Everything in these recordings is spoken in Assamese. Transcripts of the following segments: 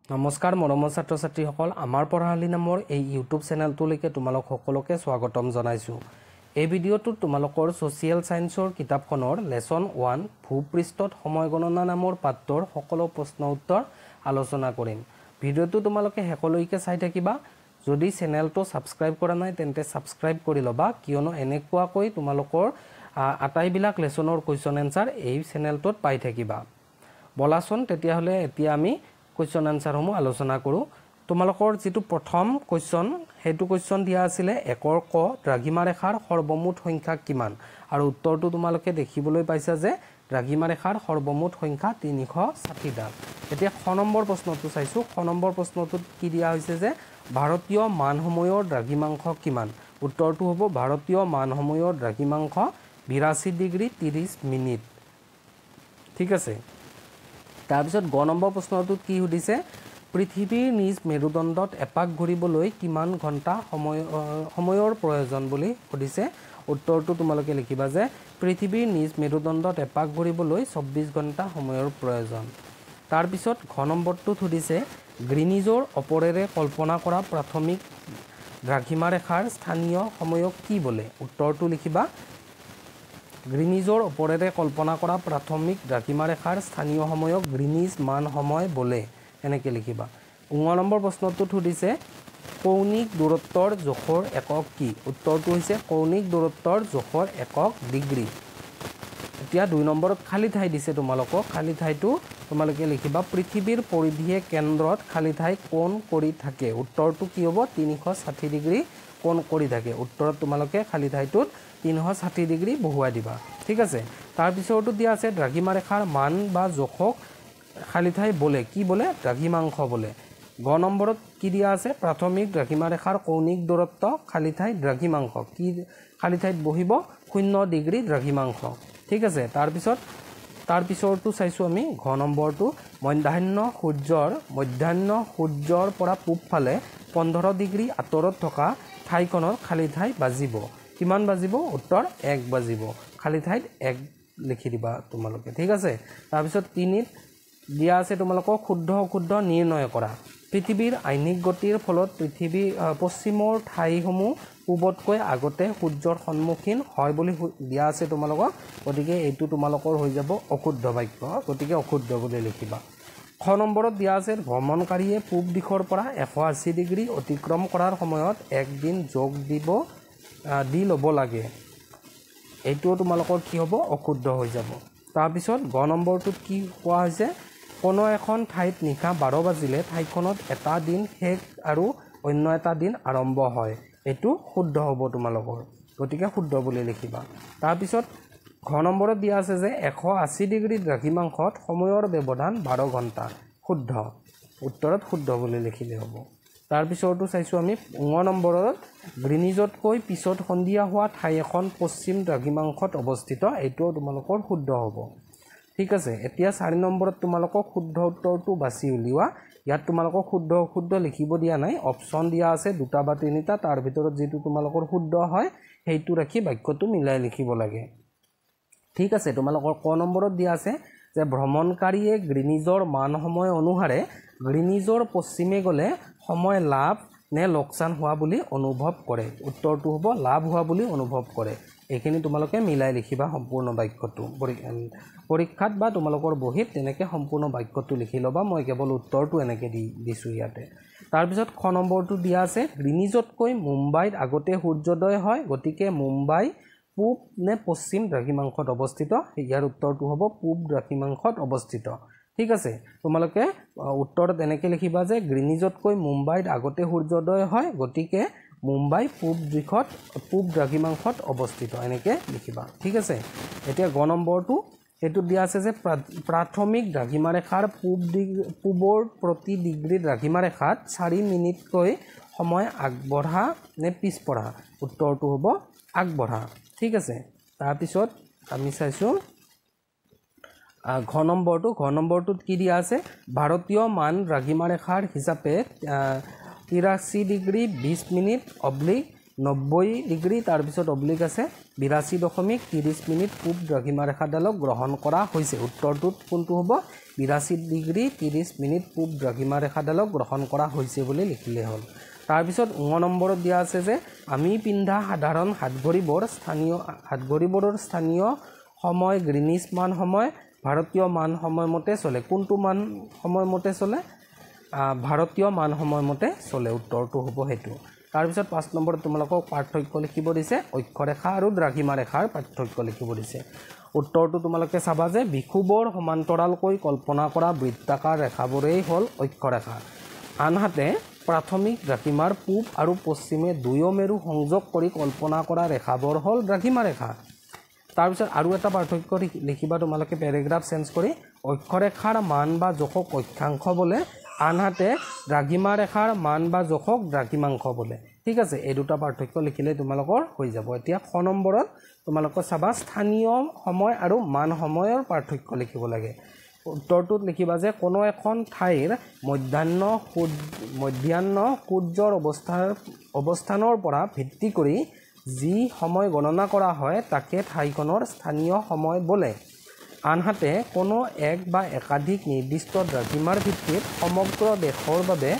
নমস্কাৰ মৰমৰ ছাত্ৰ ছাত্ৰীসকল আমাৰ পঢ়াশালী নামৰ এই ইউটিউব চেনেলটোলৈকে তোমালোক সকলোকে স্বাগতম জনাইছো। এই ভিডিঅ'টোত তোমালোকৰ সোশিয়েল সায়েন্সৰ কিতাপখনৰ লেসন 1 ভূপৃষ্ঠত সময় গণনা নামৰ পাঠৰ সকলো প্ৰশ্ন উত্তৰ আলোচনা কৰিম। ভিডিঅ'টো তোমালোকে শেষলৈকে চাই থাকিবা। যদি চেনেলটো সাবস্ক্ৰাইব কৰা নাই তেন্তে সাবস্ক্ৰাইব কৰি লবা, কিয়নো এনেকুৱাকৈ তোমালোকৰ আটাইবিলাক লেসনৰ কোৱেশ্চন আনসাৰ এই চেনেলটোত পাই থাকিবা। বলাচোন তেতিয়াহলে এতিয়া আমি কোৱেশ্চন আনসাৰ সমূহ আলোচনা কৰো। তোমালোকৰ যেটো প্ৰথম কোৱেশ্চন হেতু কোৱেশ্চন দিয়া আছিল একৰ ক দ্ৰাঘিমা ৰেখাৰ সৰ্বমুঠ সংখ্যা কিমান, আৰু উত্তৰটো তোমালোকে দেখিবলৈ পাইছা যে দ্ৰাঘিমা ৰেখাৰ সৰ্বমুঠ সংখ্যা 360 ডাল। এতিয়া খ নম্বৰ প্ৰশ্নটো চাইছো। খ নম্বৰ প্ৰশ্নটোত কি দিয়া হৈছে যে ভাৰতীয় মানসময়ৰ দ্ৰাঘিমাংশ কিমান। উত্তৰটো হ'ব ভাৰতীয় মানসময়ৰ দ্ৰাঘিমাংশ 82 ডিগ্ৰী 30 মিনিট। ঠিক আছে। তাৰপিছত গ নম্বৰ প্ৰশ্নটোত কি সুধিছে পৃথিৱীৰ নিজ মেৰুদণ্ডত এপাক ঘূৰিবলৈ কিমান ঘণ্টা সময়ৰ প্ৰয়োজন বুলি সুধিছে। উত্তৰটো তোমালোকে লিখিবা যে পৃথিৱীৰ নিজ মেৰুদণ্ডত এপাক ঘূৰিবলৈ 24 ঘণ্টা সময়ৰ প্ৰয়োজন। তাৰপিছত ঘ নম্বৰটোত সুধিছে গ্ৰীনিজৰ অপৰেৰে কল্পনা কৰা প্ৰাথমিক দ্ৰাঘিমা ৰেখাৰ স্থানীয় সময়ক কি বোলে। উত্তৰটো লিখিবা গ্ৰীনিজৰ অপৰেৰে কল্পনা কৰা প্ৰাথমিক দ্ৰাঘিমা ৰেখাৰ স্থানীয় সময়ক গ্ৰীনিজ মান সময় বোলে, এনেকৈ লিখিবা। 9 নম্বৰ প্ৰশ্নটোত সুধিছে কৌণিক দূৰত্বৰ জোখৰ একক কি। উত্তৰটো হৈছে কৌণিক দূৰত্বৰ জোখৰ একক ডিগ্ৰী। এতিয়া 2 নম্বৰত খালী ঠাই দিছে তোমালোকক। খালী ঠাইটো তোমালোকে লিখিবা পৃথিৱীৰ পৰিধিয়ে কেন্দ্ৰত খালী ঠাই কোণ কৰি থাকে। উত্তৰটো কি হ'ব 360 ডিগ্ৰী কোণ কৰি থাকে। উত্তৰত তোমালোকে খালী ঠাইটোত 360 ডিগ্ৰী বহুৱাই দিবা। ঠিক আছে। তাৰ পিছতো দিয়া আছে দ্ৰাঘিমা ৰেখাৰ মান বা জোখক খালী ঠাই বোলে কি বোলে দ্ৰাঘিমাংশ বোলে। গ নম্বৰত কি দিয়া আছে প্ৰাথমিক দ্ৰাঘিমা ৰেখাৰ কৌণিক দূৰত্ব খালী ঠাই দ্ৰাঘিমাংশ কি খালী ঠাইত বহিব 0 ডিগ্ৰী দ্ৰাঘিমাংশ। ঠিক আছে। তাৰ পিছৰটো চাইছো আমি ঘ নম্বৰটো মধ্যাহ্ন সূৰ্যৰ পৰা পূব ফালে 15 ডিগ্ৰী আঁতৰত থকা ঠাইখনৰ খালী ঠাই বাজিব কিমান বাজিব। উত্তৰ 1 বাজিব। খালী ঠাইত 1 লিখি দিবা তোমালোকে। ঠিক আছে। তাৰপিছত 3ত দিয়া আছে তোমালোকক শুদ্ধ অশুদ্ধ নিৰ্ণয় কৰা। পৃথিৱীৰ আইনিক গতিৰ ফলত পশ্চিমৰ ঠাইসমূহ পূবতকৈ আগতে সূৰ্যৰ সন্মুখীন হয় বুলি দিয়া আছে তোমালোকক। গতিকে এইটো তোমালোকৰ হৈ যাব অশুদ্ধ বাক্য, গতিকে অশুদ্ধ বুলি লিখিবা। খ নম্বৰত দিয়া আছে ভ্ৰমণকাৰীয়ে পূব দিশৰ পৰা 180 ডিগ্ৰী অতিক্ৰম কৰাৰ সময়ত 1 দিন যোগ দি ল'ব লাগে। এইটোও তোমালোকৰ কি হ'ব অশুদ্ধ হৈ যাব। তাৰপিছত গ নম্বৰটোত কি কোৱা হৈছে কোনো এখন ঠাইত নিশা 12 বাজিলে ঠাইখনত এটা দিন শেষ আৰু অন্য এটা দিন আৰম্ভ হয়। এইটো শুদ্ধ হ'ব তোমালোকৰ, গতিকে শুদ্ধ বুলি লিখিবা। তাৰপিছত ঘ নম্বৰত দিয়া আছে যে 180 ডিগ্ৰী দ্ৰাঘিমাংশত সময়ৰ ব্যৱধান 12 ঘণ্টা। শুদ্ধ। উত্তৰত শুদ্ধ বুলি লিখিলে হ'ব। তাৰপিছতো চাইছোঁ আমি 9 নম্বৰত গ্ৰীনিজতকৈ পিছত সন্ধিয়া হোৱা ঠাই এখন পশ্চিম দ্ৰাঘিমাংশত অৱস্থিত। এইটোও তোমালোকৰ শুদ্ধ হ'ব। ঠিক আছে। এতিয়া 4 নম্বৰত তোমালোকক শুদ্ধ উত্তৰটো বাছি উলিওৱা। ইয়াত তোমালোকক শুদ্ধ অশুদ্ধ লিখিব দিয়া নাই, অপশ্যন দিয়া আছে 2টা বা 3টা। তাৰ ভিতৰত যিটো তোমালোকৰ শুদ্ধ হয় সেইটো ৰাখি বাক্যটো মিলাই লিখিব লাগে। ঠিক আছে। তোমালোকৰ ক নম্বৰত দিয়া আছে যে ভ্ৰমণকাৰীয়ে গ্ৰীনিজৰ মান সময় অনুসাৰে গ্ৰীনিজৰ পশ্চিমে গ'লে সময় লাভ নে লোকচান হোৱা বুলি অনুভৱ কৰে। উত্তৰটো হ'ব লাভ হোৱা বুলি অনুভৱ কৰে। এইখিনি তোমালোকে মিলাই লিখিবা সম্পূৰ্ণ বাক্যটো। পৰীক্ষাত বা তোমালোকৰ বহীত তেনেকৈ সম্পূৰ্ণ বাক্যটো লিখি ল'বা। মই কেৱল উত্তৰটো এনেকৈ দিছোঁ ইয়াতে। তাৰপিছত খ নম্বৰটো দিয়া আছে গ্ৰীনিজতকৈ মুম্বাইত আগতে সূৰ্যোদয় হয়, গতিকে মুম্বাই পূব নে পশ্চিম দ্ৰাঘিমাংশত অৱস্থিত। ইয়াৰ উত্তৰটো হ'ব পূব দ্ৰাঘিমাংশত অৱস্থিত। ঠিক আছে। তোমালোকে উত্তৰত এনেকৈ লিখিবা যে গ্ৰীনিজতকৈ মুম্বাইত আগতে সূৰ্যোদয় হয়, গতিকে মুম্বাই পূব দ্ৰাঘিমাংশত অৱস্থিত, এনেকৈ লিখিবা। ঠিক আছে। এতিয়া গ নম্বৰটো এইটো দিয়া আছে যে প্ৰাথমিক দ্ৰাঘিমা ৰেখাৰ পূবৰ প্ৰতি ডিগ্ৰী দ্ৰাঘিমা ৰেখাত 4 মিনিটকৈ সময় আগবঢ়া নে পিছপৰা। উত্তৰটো হ'ব আগবঢ়া। ঠিক আছে। তাৰপিছত আমি চাইছোঁ ঘ নম্বৰটোত কি দিয়া আছে ভাৰতীয় মান দ্ৰাঘিমা ৰেখাৰ হিচাপে 83 ডিগ্ৰী 20 মিনিট / 90 ডিগ্ৰী তাৰপিছত অব্লিক আছে 82.30 মিনিট পূব দ্ৰাঘিমা ৰেখাডালক গ্ৰহণ কৰা হৈছে উত্তৰটোত কোনটো হ'ব 82.30 মিনিট পূব দ্ৰাঘিমা ৰেখাডালক গ্ৰহণ কৰা হৈছে বুলি লিখিলে হ'ল তাৰ পিছত 9 নম্বৰত দিয়া আছে যে আমি পিন্ধা সাধাৰণ হাতঘড়িবোৰৰ স্থানীয় সময় গ্ৰীনিছ মান সময় ভাৰতীয় মান সময় মতে চলে কোনটো মান সময় মতে চলে ভাৰতীয় মান সময় মতে চলে উত্তৰটো হ'ব হেতু তাৰ পিছত 5 নম্বৰত তোমালোকক পাৰ্থক্য লিখিব দিছে অক্ষৰেখা আৰু দ্ৰাঘিমা ৰেখাৰ পাৰ্থক্য লিখিব দিছে উত্তৰটো তোমালোকে চাবা যে বিষুবৰ সমান্তৰালকৈ কল্পনা কৰা বৃত্তাকাৰ ৰেখাবোৰেই হ'ল অক্ষৰেখা আনহাতে প্ৰাথমিক দ্ৰাঘিমাৰ পূব আৰু পশ্চিমে দুয়ো মেৰু সংযোগ কৰি কল্পনা কৰা ৰেখাবোৰ হ'ল দ্ৰাঘিমা ৰেখা তাৰ পিছত আৰু এটা পাৰ্থক্য লিখিবা তোমালোকে প্যাৰাগ্ৰাফ চেঞ্জ কৰি অক্ষৰেখাৰ মান বা জোখক অক্ষাংশ বোলে আনহাতে দ্ৰাঘিমা ৰেখাৰ মান বা জোখক দ্ৰাঘিমাংশ বোলে ঠিক আছে এই দুটা পাৰ্থক্য লিখিলে তোমালোকৰ হৈ যাব এতিয়া খ নম্বৰত তোমালোকৰ চাবা স্থানীয় সময় আৰু মান সময়ৰ পাৰ্থক্য লিখিব লাগে উত্তৰটোত লিখিবা যে কোনো এখন ঠাইৰ মধ্যাহ্ন সূৰ্যৰ অৱস্থানৰ পৰা ভিত্তি কৰি যি সময় গণনা কৰা হয় তাকে ঠাইখনৰ স্থানীয় সময় বোলে আনহাতে কোনো এক বা একাধিক নিৰ্দিষ্ট দ্ৰাঘিমাৰ ভিত্তিত সমগ্ৰ দেশৰ বাবে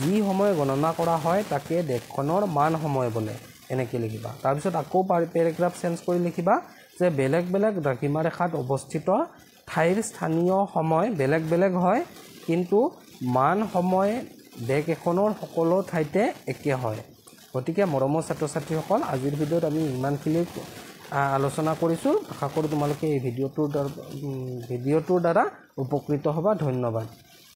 যি সময় গণনা কৰা হয় তাকে দেশখনৰ মান সময় বোলে এনেকৈ লিখিবা তাৰপিছত আকৌ পেৰাগ্ৰাফ চেঞ্জ কৰি লিখিবা যে বেলেগ বেলেগ দ্ৰাঘিমা ৰেখাত অৱস্থিত ঠাইৰ স্থানীয় সময় বেলেগ বেলেগ হয় কিন্তু মান সময় দেশ এখনৰ সকলো ঠাইতে একে হয় গতিকে মৰমৰ ছাত্ৰ ছাত্ৰীসকল আজিৰ ভিডিঅ'ত আমি ইমানখিনি আলোচনা কৰিছোঁ আশা কৰোঁ তোমালোকে এই ভিডিঅ'টোৰ দ্বাৰা উপকৃত হ'বা ধন্যবাদ